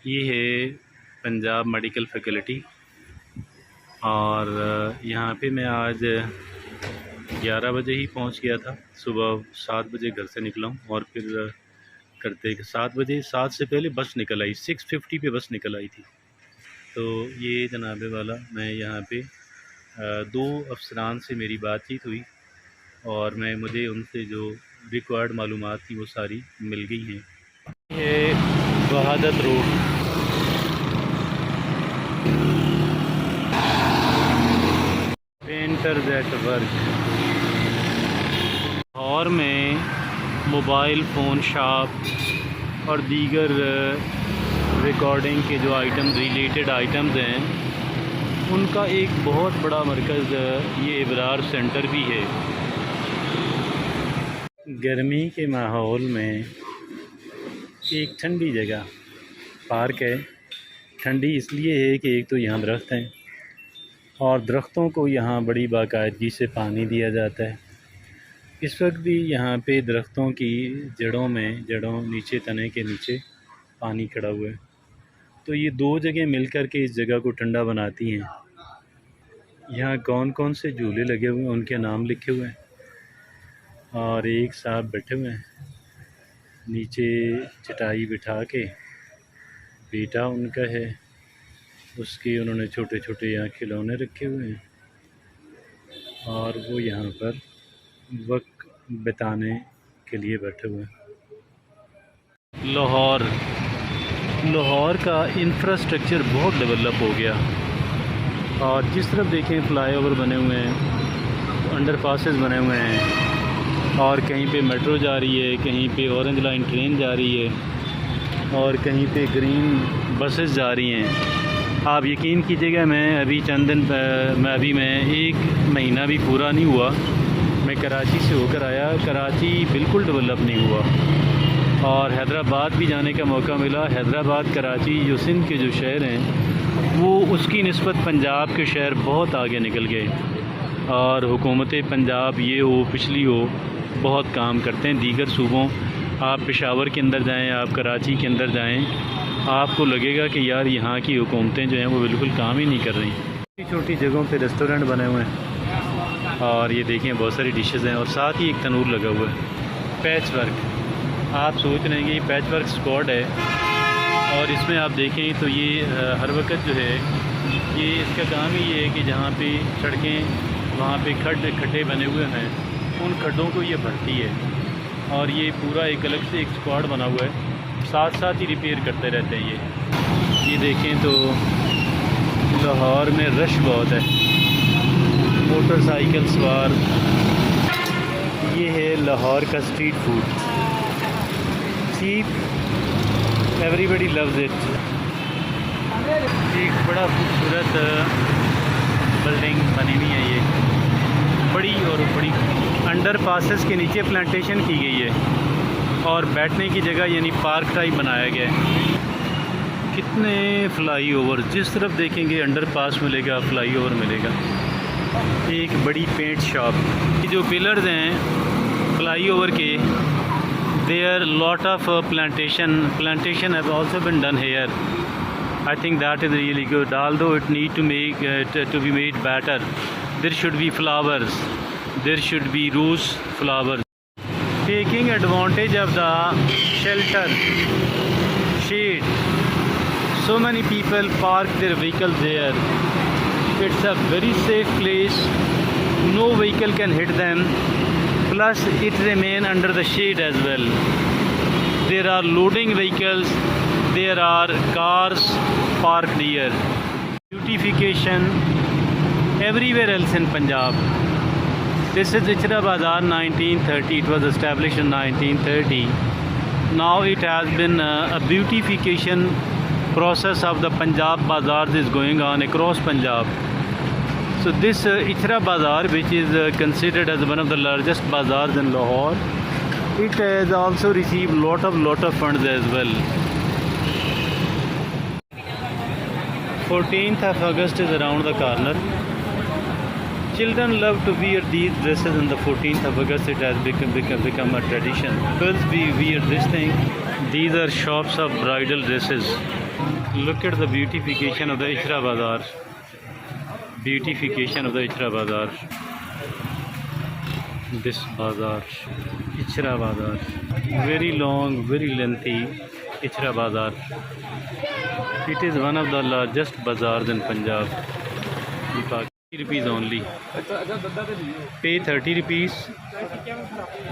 یہ ہے Punjab medical faculty, اور یہاں پہ میں آج 11 بجے ہی پہنچ گیا تھا۔ صبح 7 بجے گھر سے نکلا ہوں، اور پھر کرتے 7 سے پہلے بس نکل آئی، 6:50 پہ بس نکل آئی تھی۔ تو یہ جناب والا میں یہاں پہ 2 افسران سے میری بات چیت ہوئی، اور مجھے ان سے جو ریکوائرڈ معلومات تھی وہ ساری مل گئی ہیں۔ یہ Wahdat road, painters at work. Lahore میں موبائل فون شاپ اور دیگر ریکارڈنگ کے جو ریلیٹڈ آئٹمز ہیں، ان کا ایک بہت بڑا مرکز یہ ابرار سینٹر بھی ہے۔ گرمی کے ماحول میں ایک ٹھنڈی جگہ پارک ہے۔ ٹھنڈی اس لیے ہے کہ ایک تو یہاں درخت ہیں، اور درختوں کو یہاں بڑی باقاعدگی سے پانی دیا جاتا ہے۔ اس وقت بھی یہاں پہ درختوں کی جڑوں نیچے تنے کے نیچے پانی کھڑا ہوا ہے، تو یہ 2 جگہیں مل کر کے اس جگہ کو ٹھنڈا بناتی ہیں۔ یہاں کون کون سے جھولے لگے ہوئے ہیں ان کے نام لکھے ہوئے ہیں، اور ایک صاحب بیٹھے ہوئے ہیں نیچے چٹائی بٹھا کے، بیٹا ان کا ہے، اس کے انہوں نے چھوٹے چھوٹے یہاں کھلونے رکھے ہوئے ہیں، اور وہ یہاں پر وقت بتانے کے لیے بیٹھے ہوئے ہیں۔ لاہور کا انفراسٹرکچر بہت ڈیولپ ہو گیا، اور جس طرف دیکھیں فلائی اوور بنے ہوئے ہیں، انڈر پاسز بنے ہوئے ہیں، اور کہیں پہ میٹرو جا رہی ہے، کہیں پہ اورنج لائن ٹرین جا رہی ہے، اور کہیں پہ گرین بسز جا رہی ہیں۔ آپ یقین کیجیے گا، میں ابھی میں 1 مہینہ بھی پورا نہیں ہوا، میں کراچی سے ہو کر آیا۔ کراچی بالکل ڈیولپ نہیں ہوا، اور حیدرآباد بھی جانے کا موقع ملا۔ حیدرآباد، کراچی جو سندھ کے جو شہر ہیں، وہ اس کی نسبت پنجاب کے شہر بہت آگے نکل گئے، اور حکومت پنجاب یہ ہو پچھلی ہو بہت کام کرتے ہیں۔ دیگر صوبوں، آپ پشاور کے اندر جائیں، آپ کراچی کے اندر جائیں، آپ کو لگے گا کہ یار یہاں کی حکومتیں جو ہیں وہ بالکل کام ہی نہیں کر رہی۔ چھوٹی چھوٹی جگہوں پہ ریسٹورنٹ بنے ہوئے ہیں، اور یہ دیکھیں بہت ساری ڈشز ہیں، اور ساتھ ہی ایک تنور لگا ہوا ہے۔ پیچ ورک، آپ سوچ رہے ہیں کہ یہ پیچ ورک اسکواڈ ہے، اور اس میں آپ دیکھیں تو یہ ہر وقت جو ہے یہ اس کا کام ہی یہ ہے کہ جہاں پہ سڑکیں، وہاں پہ کھڈے بنے ہوئے ہیں، ان کھڈوں کو یہ بھرتی ہے، اور یہ پورا ایک الگ سے ایک اسکواڈ بنا ہوا ہے، ساتھ ہی ریپیئر کرتے رہتے ہیں۔ یہ دیکھیں تو لاہور میں رش بہت ہے، موٹر سائیکل سوار۔ یہ ہے لاہور کا street food, cheap, everybody loves it. ایک بڑا خوبصورت بلڈنگ بنی ہوئی ہے، یہ بڑی اور بڑی، انڈر پاسز کے نیچے پلانٹیشن کی گئی ہے، اور بیٹھنے کی جگہ یعنی پارک ٹائپ بنایا گیا ہے۔ کتنے فلائی اوور، جس طرف دیکھیں گے انڈر پاس ملے گا، فلائی اوور ملے گا۔ ایک بڑی پینٹ شاپ، یہ جو پلرز ہیں فلائی اوور کے، there lot of plantation have also been done here. I think that is really good, although it need to be made better. There should be flowers, there should be rose flowers. Taking advantage of the shelter, shade, so many people park their vehicles there. It's a very safe place, no vehicle can hit them, plus it remain under the shade as well. There are loading vehicles, there are cars parked here. Beautification everywhere else in Punjab. This is Ichra Bazaar 1930. It was established in 1930. Now it has been a beautification process of the Punjab Bazaars is going on across Punjab. So this Ichra Bazaar, which is considered as one of the largest bazaars in Lahore, it has also received lot of funds as well. 14th of August is around the corner. Children love to wear these dresses on the 14th of August. It has become a tradition. Girls we wear this thing. These are shops of bridal dresses. Look at the beautification of the Ichra Bazaar. Beautification of the Ichra Bazaar. This bazaar, Ichra Bazaar. Very long, very lengthy Ichra Bazaar. It is one of the largest bazaars in Punjab. 30 rupees only. Pay 30 rupees.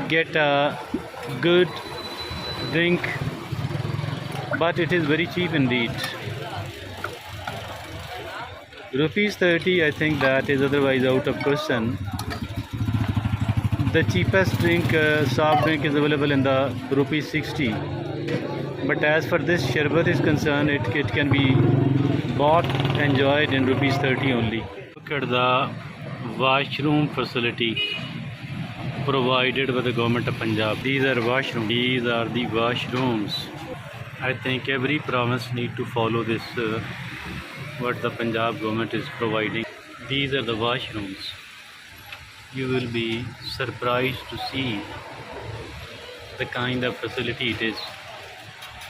Get a good drink. But it is very cheap indeed. Rupees 30, I think that is otherwise out of question. The cheapest drink, soft drink, is available in the rupees 60. But as for this sharbat is concerned, it can be bought, enjoyed in rupees 30 only. Look at the washroom facility provided by the government of Punjab. These are washrooms. These are the washrooms. I think every province need to follow this, what the Punjab government is providing. These are the washrooms. You will be surprised to see the kind of facility it is.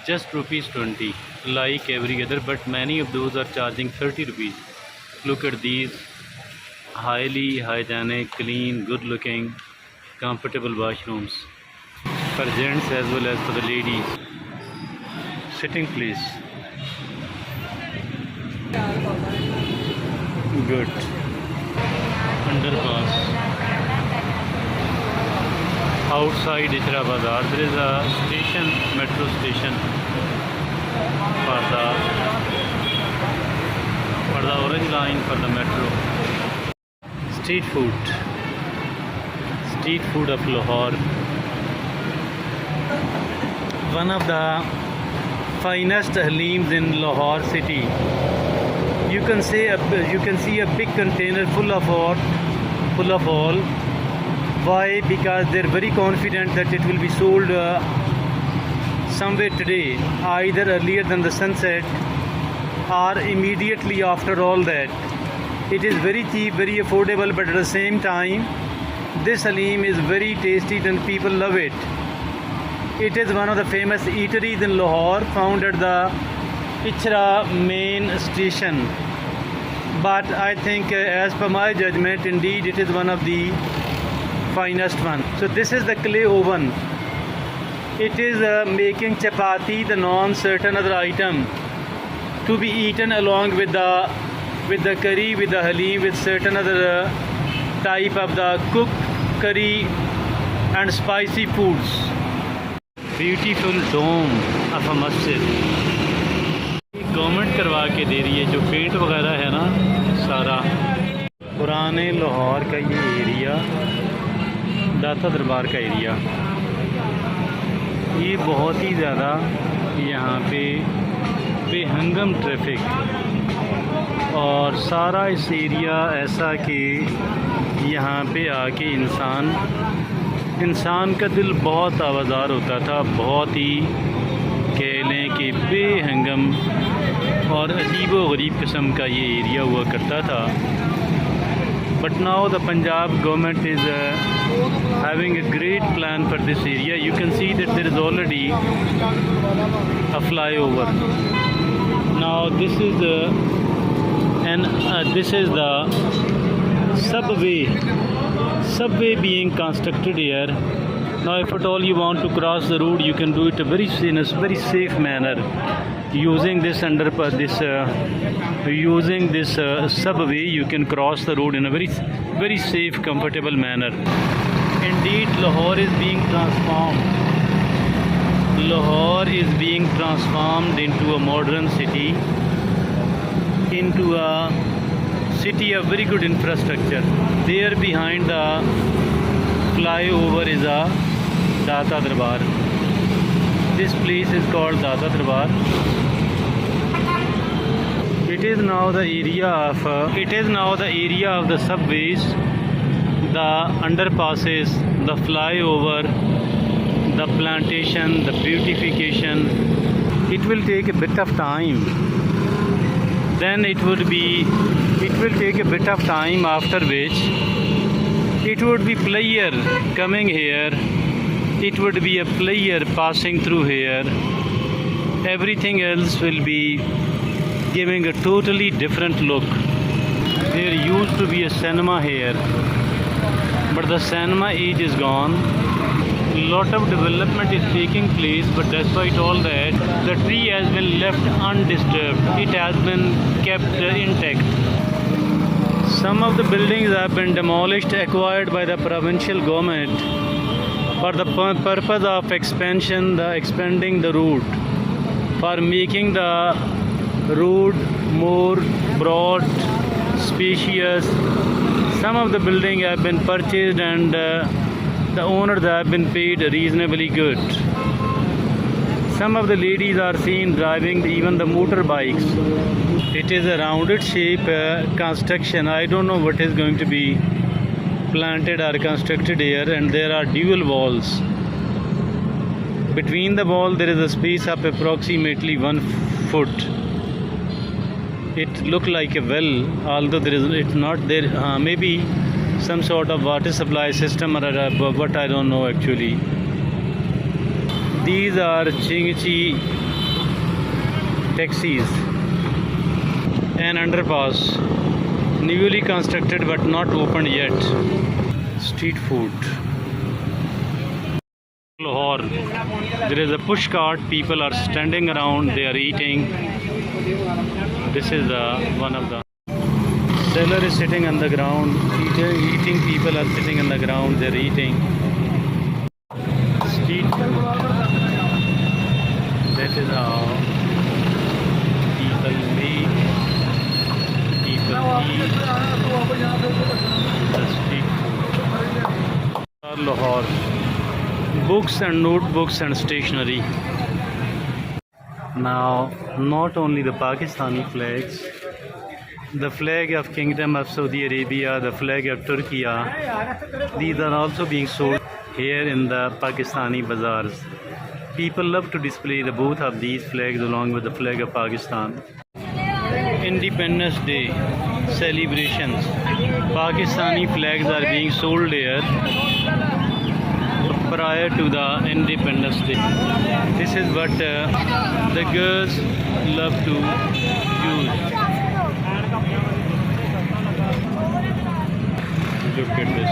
Just rupees 20, like every other, but many of those are charging 30 rupees. Look at these highly hygienic, clean, good looking, comfortable washrooms for gents as well as for the ladies. Sitting place. Good. Underpass. Outside Ichra Bazaar there is a station, metro station for the orange line for the metro. Street food of Lahore. One of the finest haleems in Lahore city. You can see a big container full of oil. Why? Because they're very confident that it will be sold somewhere today, either earlier than the sunset or immediately after all that. It is very cheap, very affordable, but at the same time, this haleem is very tasty and people love it. It is one of the famous eateries in Lahore, found at the Ichra main station. But I think, as per my judgment, indeed it is one of the finest one. So this is the clay oven. It is making chapati, the non-certain other item, to be eaten along with the curry, with the haleem, with certain other type of the cooked curry and spicy foods. Beautiful dome of a masjid. Government करवा के दे रही है, जो paint वगैरह है ना सारा। पुराने लाहौर का ये एरिया, दाता दरबार का एरिया, ये बहुत ही ज़्यादा यहाँ पे बेहंगम ट्रैफिक, और सारा इस एरिया ऐसा कि यहाँ पे आके इंसान का दिल बहुत आवाज़ार होता था, बहुत ही कह लें कि बेहंगम और अजीब व गरीब किस्म का ये एरिया हुआ करता था. But now the Punjab government is having a great plan for this area. You can see that there is already a flyover. Now this is the subway being constructed here. Now if at all you want to cross the road, you can do it in a very safe manner using this subway. You can cross the road in a very safe, comfortable manner. Indeed, Lahore is being transformed. Lahore is being transformed into a modern city, into a city of very good infrastructure. There behind the flyover is a Data Darbar. This place is called Data Darbar. It is now the area of the subways, the underpasses, the flyover, the plantation, the beautification. It will take a bit of time. Then it will take a bit of time, after which it would be player coming here. It would be a player passing through here, everything else will be giving a totally different look. There used to be a cinema here, but the cinema age is gone. Lot of development is taking place, but despite all that, the tree has been left undisturbed. It has been kept intact. Some of the buildings have been demolished, acquired by the provincial government for the purpose of expanding the route, for making the road more broad, spacious. Some of the buildings have been purchased and the owners have been paid reasonably good. Some of the ladies are seen driving even the motorbikes. It is a rounded shape construction. I don't know what is going to be planted or constructed here, and there are dual walls. Between the wall there is a space of approximately 1 foot. It looks like a well, although it's not there. Maybe some sort of water supply system, or what, I don't know actually. These are Chingchi taxis. An underpass, newly constructed but not opened yet. Street food. Lahore. There is a push cart. People are standing around. They are eating. This is one of the seller is sitting on the ground. Eating people are sitting on the ground. They are eating. Street food. That is how people make. People eat the street food. Lahore. Books and notebooks and stationery. Now, not only the Pakistani flags, the flag of Kingdom of Saudi Arabia, the flag of Turkey, these are also being sold here in the Pakistani bazaars. People love to display the both of these flags along with the flag of Pakistan. Independence Day celebrations. Pakistani flags are being sold here prior to the Independence Day. This is what the girls love to use. Look at this.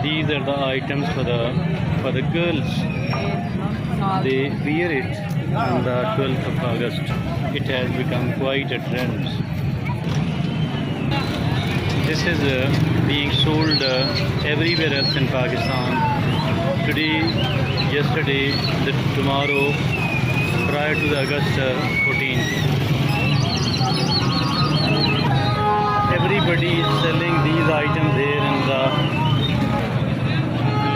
These are the items for the girls. They wear it on the 12th of August. It has become quite a trend. This is being sold everywhere else in Pakistan. Today, yesterday, tomorrow, prior to the August 14th. Everybody is selling these items here in the...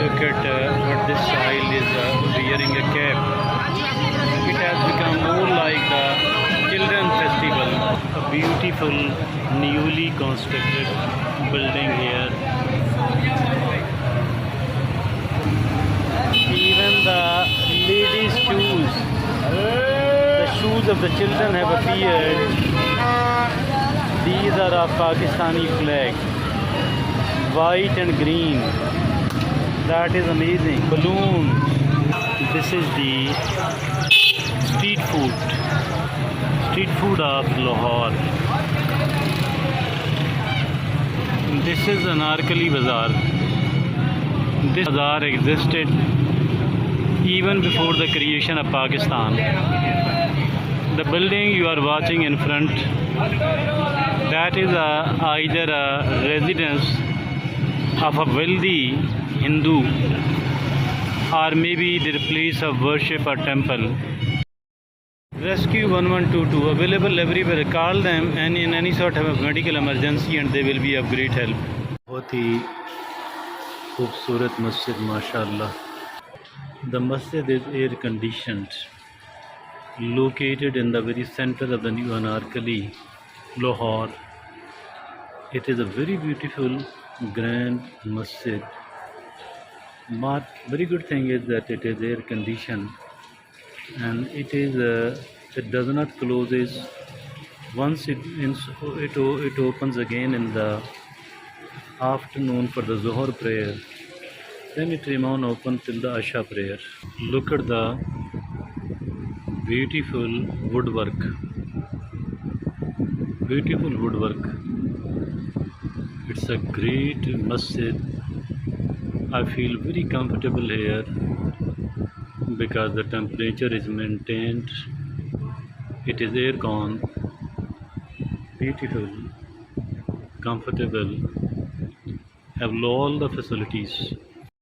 Look at what this child is wearing a cap. It has become more like the children's festival. A beautiful, newly constructed building here. Even the ladies' shoes, the shoes of the children have appeared. These are of Pakistani flag, white and green. That is amazing. Balloons. This is the street food of Lahore. This is Anarkali Bazaar. This bazaar existed even before the creation of Pakistan. The building you are watching in front, that is either a residence of a wealthy Hindu or maybe their place of worship or temple. Rescue 1122 available everywhere. Call them and in any sort of medical emergency and they will be of great help. بہت ہی خوبصورت مسجد ماشاءاللہ. The masjid is air conditioned, located in the very center of the new Anarkali, Lahore. It is a very beautiful, grand masjid. But very good thing is that it is air conditioned, and it does not closes. Once it opens again in the afternoon for the Zuhr prayer. Then it remains open till the Asha prayer. Look at the beautiful woodwork. Beautiful woodwork. It's a great masjid. I feel very comfortable here because the temperature is maintained. It is air-con. Beautiful, comfortable, have all the facilities.